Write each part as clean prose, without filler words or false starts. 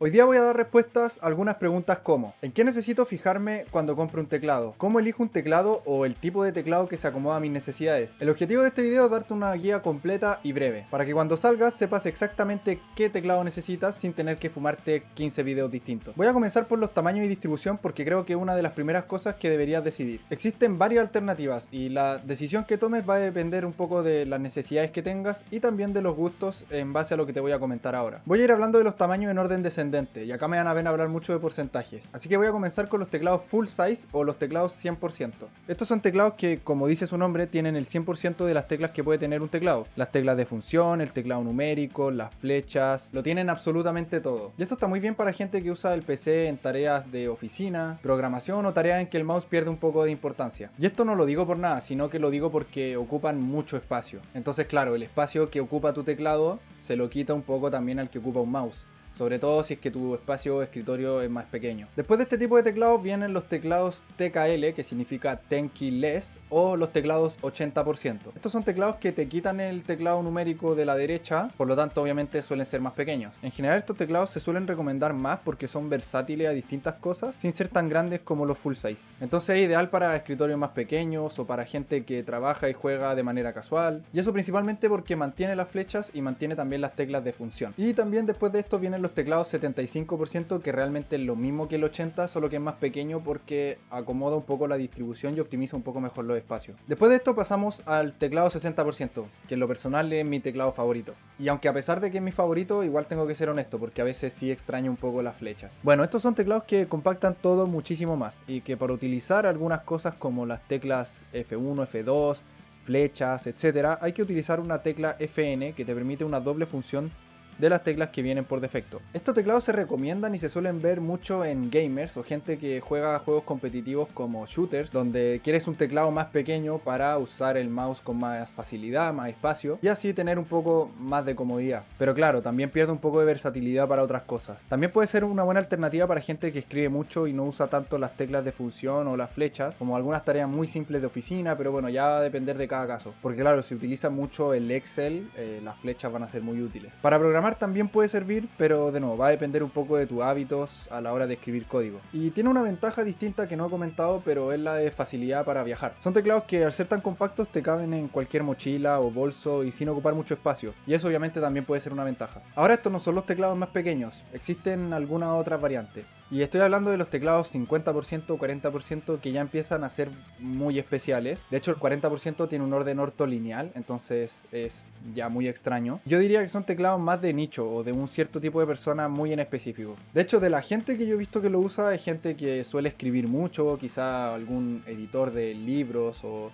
Hoy día voy a dar respuestas a algunas preguntas como: ¿en qué necesito fijarme cuando compro un teclado? ¿Cómo elijo un teclado o el tipo de teclado que se acomoda a mis necesidades? El objetivo de este video es darte una guía completa y breve, para que cuando salgas sepas exactamente qué teclado necesitas sin tener que fumarte 15 videos distintos. Voy a comenzar por los tamaños y distribución porque creo que es una de las primeras cosas que deberías decidir. Existen varias alternativas y la decisión que tomes va a depender un poco de las necesidades que tengas y también de los gustos en base a lo que te voy a comentar ahora. Voy a ir hablando de los tamaños en orden descendente y acá me van a ver hablar mucho de porcentajes. Así que voy a comenzar con los teclados full size o los teclados 100%. Estos son teclados que, como dice su nombre, tienen el 100% de las teclas que puede tener un teclado. Las teclas de función, el teclado numérico, las flechas, lo tienen absolutamente todo. Y esto está muy bien para gente que usa el PC en tareas de oficina, programación o tareas en que el mouse pierde un poco de importancia. Y esto no lo digo por nada, sino que lo digo porque ocupan mucho espacio. Entonces, claro, el espacio que ocupa tu teclado se lo quita un poco también al que ocupa un mouse. Sobre todo si es que tu espacio de escritorio es más pequeño. Después de este tipo de teclados vienen los teclados TKL, que significa Ten Key Less, o los teclados 80%. Estos son teclados que te quitan el teclado numérico de la derecha, por lo tanto obviamente suelen ser más pequeños. En general estos teclados se suelen recomendar más porque son versátiles a distintas cosas, sin ser tan grandes como los full size. Entonces es ideal para escritorios más pequeños o para gente que trabaja y juega de manera casual. Y eso principalmente porque mantiene las flechas y mantiene también las teclas de función. Y también después de esto vienen los teclados 75%, que realmente es lo mismo que el 80%, solo que es más pequeño porque acomoda un poco la distribución y optimiza un poco mejor los espacios. Después de esto pasamos al teclado 60%, que en lo personal es mi teclado favorito. Y aunque a pesar de que es mi favorito, igual tengo que ser honesto porque a veces sí extraño un poco las flechas. Bueno, estos son teclados que compactan todo muchísimo más y que para utilizar algunas cosas como las teclas F1, F2, flechas, etcétera, hay que utilizar una tecla FN que te permite una doble función de las teclas que vienen por defecto. Estos teclados se recomiendan y se suelen ver mucho en gamers o gente que juega juegos competitivos como shooters, donde quieres un teclado más pequeño para usar el mouse con más facilidad, más espacio y así tener un poco más de comodidad. Pero claro, también pierde un poco de versatilidad para otras cosas. También puede ser una buena alternativa para gente que escribe mucho y no usa tanto las teclas de función o las flechas, como algunas tareas muy simples de oficina, pero bueno, ya va a depender de cada caso. Porque claro, si utiliza mucho el Excel, las flechas van a ser muy útiles. Para programar también puede servir, pero de nuevo va a depender un poco de tus hábitos a la hora de escribir código. Y tiene una ventaja distinta que no he comentado, pero es la de facilidad para viajar. Son teclados que al ser tan compactos te caben en cualquier mochila o bolso y sin ocupar mucho espacio, y eso obviamente también puede ser una ventaja. Ahora estos no son los teclados más pequeños, existen algunas otras variantes. Y estoy hablando de los teclados 50% o 40% que ya empiezan a ser muy especiales. De hecho el 40% tiene un orden ortolineal, entonces es ya muy extraño. Yo diría que son teclados más de nicho o de un cierto tipo de persona muy en específico. De hecho, de la gente que yo he visto que lo usa, hay gente que suele escribir mucho, quizá algún editor de libros o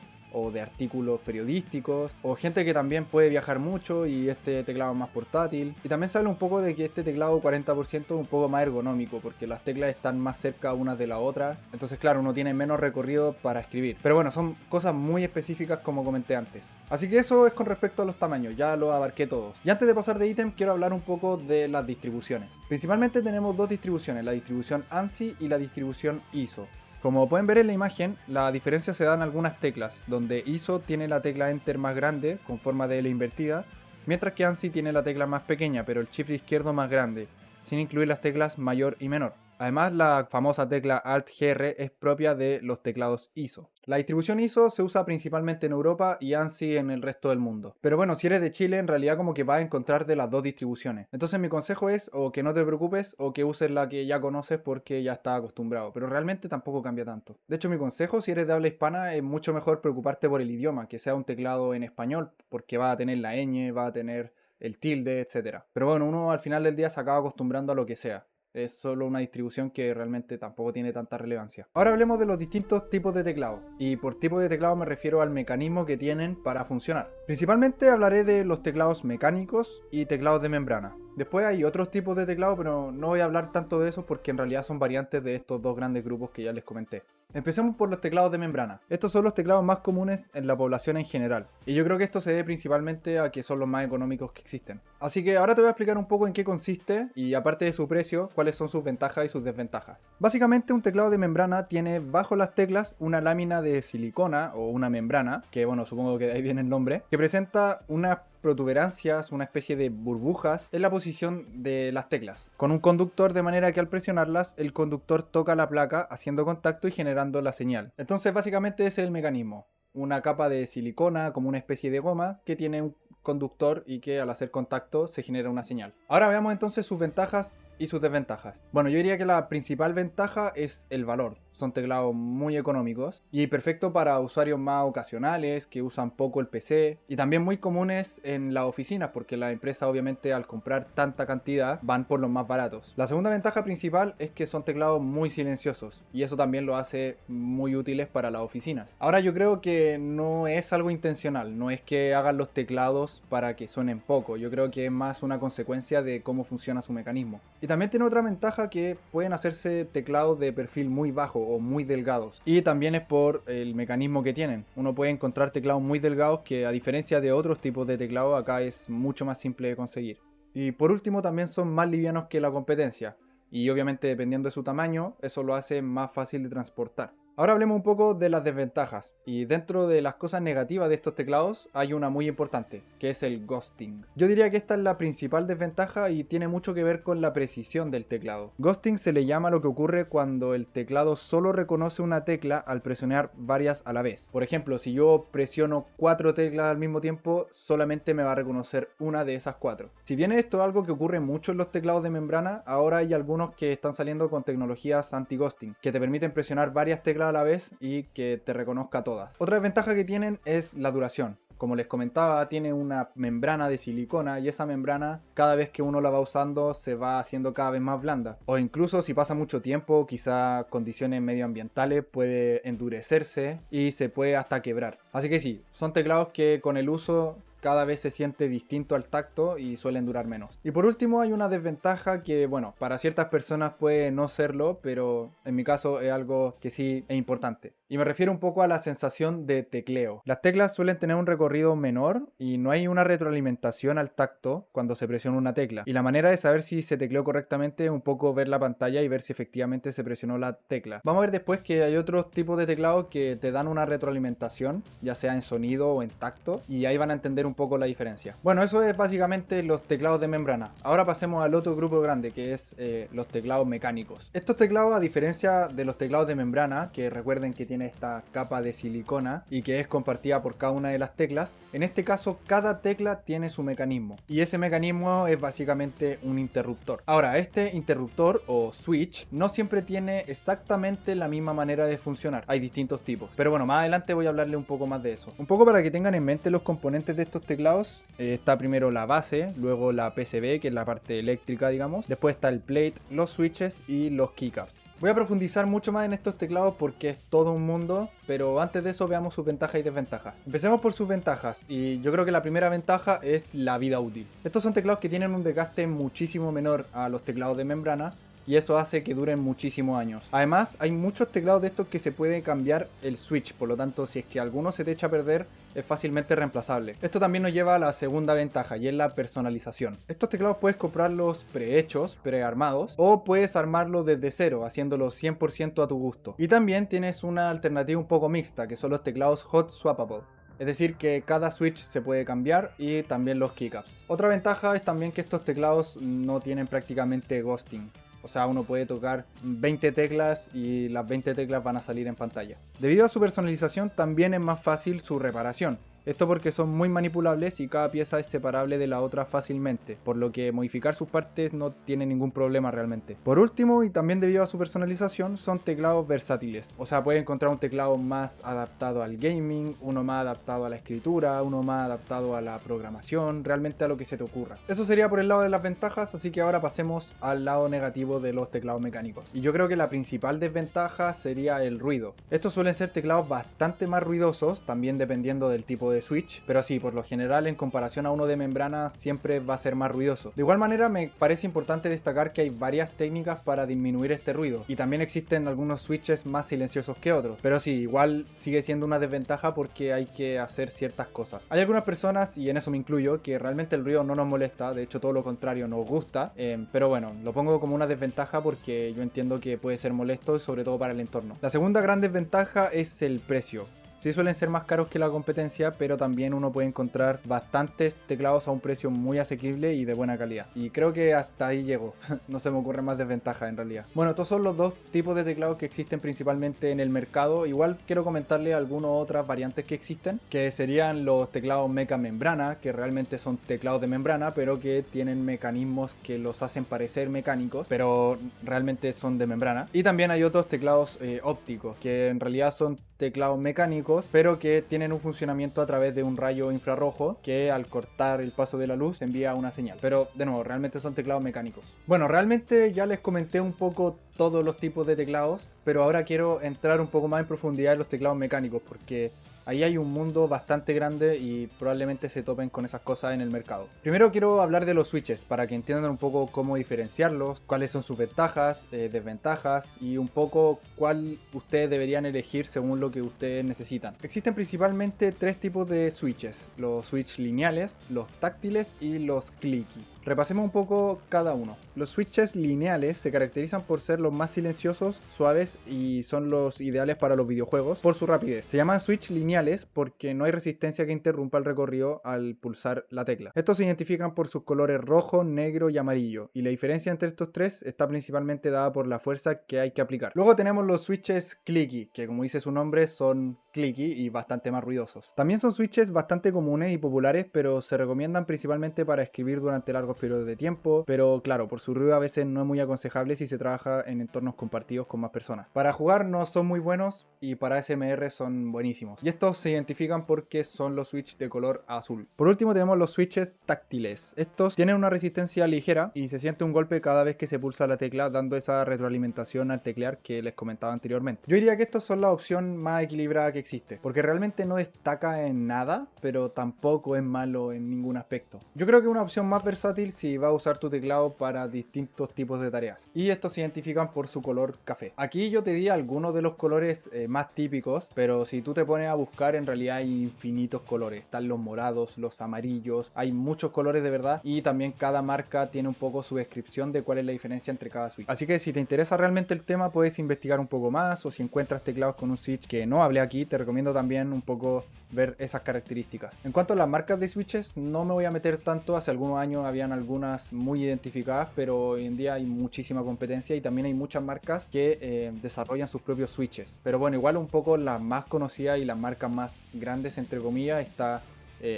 de artículos periodísticos, o gente que también puede viajar mucho y este teclado es más portátil. Y también se habla un poco de que este teclado 40% es un poco más ergonómico, porque las teclas están más cerca unas de la otra, entonces claro, uno tiene menos recorrido para escribir. Pero bueno, son cosas muy específicas como comenté antes. Así que eso es con respecto a los tamaños, ya lo abarqué todos. Y antes de pasar de ítem, quiero hablar un poco de las distribuciones. Principalmente tenemos dos distribuciones, la distribución ANSI y la distribución ISO. Como pueden ver en la imagen, la diferencia se da en algunas teclas, donde ISO tiene la tecla Enter más grande, con forma de L invertida, mientras que ANSI tiene la tecla más pequeña, pero el Shift izquierdo más grande, sin incluir las teclas mayor y menor. Además, la famosa tecla Alt-GR es propia de los teclados ISO. La distribución ISO se usa principalmente en Europa y ANSI en el resto del mundo. Pero bueno, si eres de Chile, en realidad como que vas a encontrar de las dos distribuciones. Entonces mi consejo es o que no te preocupes o que uses la que ya conoces porque ya estás acostumbrado. Pero realmente tampoco cambia tanto. De hecho, mi consejo, si eres de habla hispana, es mucho mejor preocuparte por el idioma, que sea un teclado en español, porque va a tener la ñ, va a tener el tilde, etcétera. Pero bueno, uno al final del día se acaba acostumbrando a lo que sea. Es solo una distribución que realmente tampoco tiene tanta relevancia. Ahora hablemos de los distintos tipos de teclado. Y por tipo de teclado me refiero al mecanismo que tienen para funcionar. Principalmente hablaré de los teclados mecánicos y teclados de membrana. Después hay otros tipos de teclado, pero no voy a hablar tanto de eso porque en realidad son variantes de estos dos grandes grupos que ya les comenté. Empecemos por los teclados de membrana. Estos son los teclados más comunes en la población en general. Y yo creo que esto se debe principalmente a que son los más económicos que existen. Así que ahora te voy a explicar un poco en qué consiste y aparte de su precio, cuáles son sus ventajas y sus desventajas. Básicamente un teclado de membrana tiene bajo las teclas una lámina de silicona o una membrana, que bueno, supongo que de ahí viene el nombre, que presenta una protuberancias, una especie de burbujas en la posición de las teclas, con un conductor, de manera que al presionarlas el conductor toca la placa haciendo contacto y generando la señal. Entonces básicamente ese es el mecanismo. Una capa de silicona como una especie de goma que tiene un conductor y que al hacer contacto se genera una señal. Ahora veamos entonces sus ventajas y sus desventajas. Bueno, yo diría que la principal ventaja es el valor. Son teclados muy económicos y perfecto para usuarios más ocasionales que usan poco el PC, y también muy comunes en las oficinas porque las empresas obviamente al comprar tanta cantidad van por los más baratos. La segunda ventaja principal es que son teclados muy silenciosos y eso también lo hace muy útiles para las oficinas. Ahora yo creo que no es algo intencional, no es que hagan los teclados para que suenen poco, yo creo que es más una consecuencia de cómo funciona su mecanismo. Y también tiene otra ventaja, que pueden hacerse teclados de perfil muy bajo o muy delgados. Y también es por el mecanismo que tienen. Uno puede encontrar teclados muy delgados que, a diferencia de otros tipos de teclados, acá es mucho más simple de conseguir. Y por último también son más livianos que la competencia. Y obviamente dependiendo de su tamaño, eso lo hace más fácil de transportar. Ahora hablemos un poco de las desventajas, y dentro de las cosas negativas de estos teclados hay una muy importante, que es el ghosting. Yo diría que esta es la principal desventaja y tiene mucho que ver con la precisión del teclado. Ghosting se le llama a lo que ocurre cuando el teclado solo reconoce una tecla al presionar varias a la vez. Por ejemplo, si yo presiono 4 teclas al mismo tiempo, solamente me va a reconocer una de esas 4. Si bien esto es algo que ocurre mucho en los teclados de membrana, ahora hay algunos que están saliendo con tecnologías anti-ghosting, que te permiten presionar varias teclas a la vez y que te reconozca todas. Otra desventaja que tienen es la duración. Como les comentaba, tiene una membrana de silicona y esa membrana, cada vez que uno la va usando, se va haciendo cada vez más blanda. O incluso si pasa mucho tiempo, quizá condiciones medioambientales, puede endurecerse y se puede hasta quebrar. Así que sí, son teclados que con el uso cada vez se siente distinto al tacto y suelen durar menos. Y por último hay una desventaja que, bueno, para ciertas personas puede no serlo, pero en mi caso es algo que sí es importante. Y me refiero un poco a la sensación de tecleo. Las teclas suelen tener un recorrido menor y no hay una retroalimentación al tacto cuando se presiona una tecla. Y la manera de saber si se tecleó correctamente es un poco ver la pantalla y ver si efectivamente se presionó la tecla. Vamos a ver después que hay otros tipos de teclados que te dan una retroalimentación, ya sea en sonido o en tacto, y ahí van a entender un poco la diferencia. Bueno, eso es básicamente los teclados de membrana. Ahora pasemos al otro grupo grande, que es los teclados mecánicos. Estos teclados, a diferencia de los teclados de membrana, que recuerden que tiene esta capa de silicona y que es compartida por cada una de las teclas, en este caso cada tecla tiene su mecanismo y ese mecanismo es básicamente un interruptor. Ahora, este interruptor o switch no siempre tiene exactamente la misma manera de funcionar, hay distintos tipos, pero bueno, más adelante voy a hablarle un poco más de eso. Un poco para que tengan en mente los componentes de estos teclados, está primero la base, luego la PCB, que es la parte eléctrica, digamos, después está el plate, los switches y los keycaps. Voy a profundizar mucho más en estos teclados porque es todo un mundo, pero antes de eso veamos sus ventajas y desventajas. Empecemos por sus ventajas, y yo creo que la primera ventaja es la vida útil. Estos son teclados que tienen un desgaste muchísimo menor a los teclados de membrana, y eso hace que duren muchísimos años. Además, hay muchos teclados de estos que se puede cambiar el switch, por lo tanto, si es que alguno se te echa a perder, es fácilmente reemplazable. Esto también nos lleva a la segunda ventaja, y es la personalización. Estos teclados puedes comprarlos prehechos, prearmados, o puedes armarlos desde cero, haciéndolos 100% a tu gusto. Y también tienes una alternativa un poco mixta, que son los teclados hot swappable. Es decir, que cada switch se puede cambiar, y también los keycaps. Otra ventaja es también que estos teclados no tienen prácticamente ghosting. O sea, uno puede tocar 20 teclas y las 20 teclas van a salir en pantalla. Debido a su personalización, también es más fácil su reparación. Esto porque son muy manipulables y cada pieza es separable de la otra fácilmente, por lo que modificar sus partes no tiene ningún problema realmente. Por último, y también debido a su personalización, son teclados versátiles. O sea, puedes encontrar un teclado más adaptado al gaming, uno más adaptado a la escritura, uno más adaptado a la programación, realmente a lo que se te ocurra. Eso sería por el lado de las ventajas, así que ahora pasemos al lado negativo de los teclados mecánicos. Y yo creo que la principal desventaja sería el ruido. Estos suelen ser teclados bastante más ruidosos, también dependiendo del tipo de switch, pero sí, por lo general en comparación a uno de membrana siempre va a ser más ruidoso. De igual manera me parece importante destacar que hay varias técnicas para disminuir este ruido, y también existen algunos switches más silenciosos que otros, pero sí, igual sigue siendo una desventaja porque hay que hacer ciertas cosas. Hay algunas personas, y en eso me incluyo, que realmente el ruido no nos molesta, de hecho todo lo contrario, nos gusta, pero bueno, lo pongo como una desventaja porque yo entiendo que puede ser molesto, sobre todo para el entorno. La segunda gran desventaja es el precio. Sí suelen ser más caros que la competencia, pero también uno puede encontrar bastantes teclados a un precio muy asequible y de buena calidad. Y creo que hasta ahí llego. No se me ocurren más desventajas en realidad. Bueno, estos son los dos tipos de teclados que existen principalmente en el mercado. Igual quiero comentarle algunas otras variantes que existen, que serían los teclados meca membrana, que realmente son teclados de membrana, pero que tienen mecanismos que los hacen parecer mecánicos, pero realmente son de membrana. Y también hay otros teclados ópticos, que en realidad son teclados mecánicos, pero que tienen un funcionamiento a través de un rayo infrarrojo que al cortar el paso de la luz envía una señal. Pero de nuevo, realmente son teclados mecánicos. Bueno, realmente ya les comenté un poco todos los tipos de teclados, pero ahora quiero entrar un poco más en profundidad en los teclados mecánicos, porque ahí hay un mundo bastante grande y probablemente se topen con esas cosas en el mercado. Primero quiero hablar de los switches para que entiendan un poco cómo diferenciarlos, cuáles son sus ventajas, desventajas y un poco cuál ustedes deberían elegir según lo que ustedes necesitan. Existen principalmente tres tipos de switches: los switches lineales, los táctiles y los clicky. Repasemos un poco cada uno. Los switches lineales se caracterizan por ser los más silenciosos, suaves y son los ideales para los videojuegos por su rapidez. Se llaman switch lineales porque no hay resistencia que interrumpa el recorrido al pulsar la tecla. Estos se identifican por sus colores rojo, negro y amarillo, y la diferencia entre estos tres está principalmente dada por la fuerza que hay que aplicar. Luego tenemos los switches clicky, que como dice su nombre son clicky y bastante más ruidosos. También son switches bastante comunes y populares, pero se recomiendan principalmente para escribir durante largos periodos de tiempo, pero claro, por su ruido a veces no es muy aconsejable si se trabaja en entornos compartidos con más personas. Para jugar no son muy buenos y para SMR son buenísimos. Y estos se identifican porque son los switches de color azul. Por último tenemos los switches táctiles. Estos tienen una resistencia ligera y se siente un golpe cada vez que se pulsa la tecla, dando esa retroalimentación al teclear que les comentaba anteriormente. Yo diría que estos son la opción más equilibrada que existe, porque realmente no destaca en nada, pero tampoco es malo en ningún aspecto. Yo creo que es una opción más versátil si vas a usar tu teclado para distintos tipos de tareas. Y estos se identifican por su color café. Aquí yo te di algunos de los colores más típicos, pero si tú te pones a buscar, en realidad hay infinitos colores. Están los morados, los amarillos, hay muchos colores de verdad, y también cada marca tiene un poco su descripción de cuál es la diferencia entre cada switch. Así que si te interesa realmente el tema, puedes investigar un poco más, o si encuentras teclados con un switch que no hablé aquí, te recomiendo también un poco ver esas características. En cuanto a las marcas de switches, no me voy a meter tanto. Hace algunos años habían algunas muy identificadas, pero hoy en día hay muchísima competencia y también hay muchas marcas que desarrollan sus propios switches. Pero bueno, igual un poco las más conocidas y las marcas más grandes entre comillas está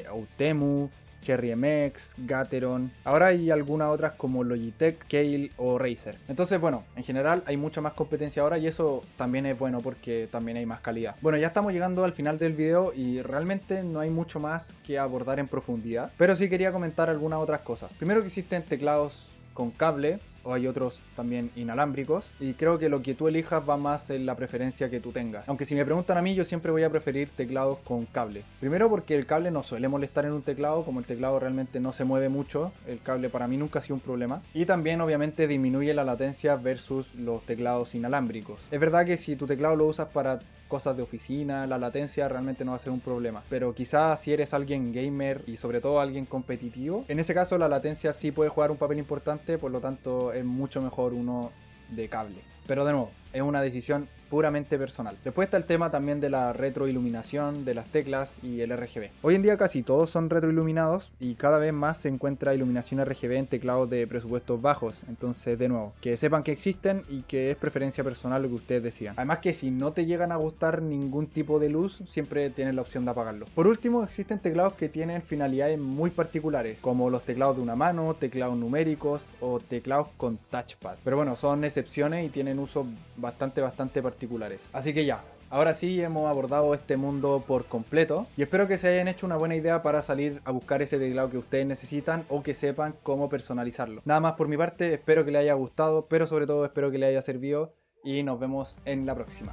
Outemu, Cherry MX, Gateron. Ahora hay algunas otras como Logitech, Kailh o Razer. Entonces, bueno, en general hay mucha más competencia ahora y eso también es bueno porque también hay más calidad. Bueno, ya estamos llegando al final del video y realmente no hay mucho más que abordar en profundidad, pero sí quería comentar algunas otras cosas. Primero, que existen teclados con cable, o hay otros también inalámbricos, y creo que lo que tú elijas va más en la preferencia que tú tengas. Aunque si me preguntan a mí, yo siempre voy a preferir teclados con cable. Primero porque el cable no suele molestar en un teclado, como el teclado realmente no se mueve mucho, el cable para mí nunca ha sido un problema. Y también obviamente disminuye la latencia versus los teclados inalámbricos. Es verdad que si tu teclado lo usas para cosas de oficina, la latencia realmente no va a ser un problema, pero quizás si eres alguien gamer y sobre todo alguien competitivo, en ese caso la latencia sí puede jugar un papel importante, por lo tanto es mucho mejor uno de cable. Pero de nuevo, es una decisión puramente personal. Después está el tema también de la retroiluminación de las teclas y el RGB. Hoy en día casi todos son retroiluminados y cada vez más se encuentra iluminación RGB en teclados de presupuestos bajos. Entonces, de nuevo, que sepan que existen y que es preferencia personal lo que ustedes decidan. Además que si no te llegan a gustar ningún tipo de luz, siempre tienes la opción de apagarlo. Por último, existen teclados que tienen finalidades muy particulares, como los teclados de una mano, teclados numéricos o teclados con touchpad. Pero bueno, son excepciones y tienen usos bastante particulares. Así que ya, ahora sí hemos abordado este mundo por completo y espero que se hayan hecho una buena idea para salir a buscar ese teclado que ustedes necesitan o que sepan cómo personalizarlo. Nada más por mi parte, espero que les haya gustado, pero sobre todo espero que les haya servido y nos vemos en la próxima.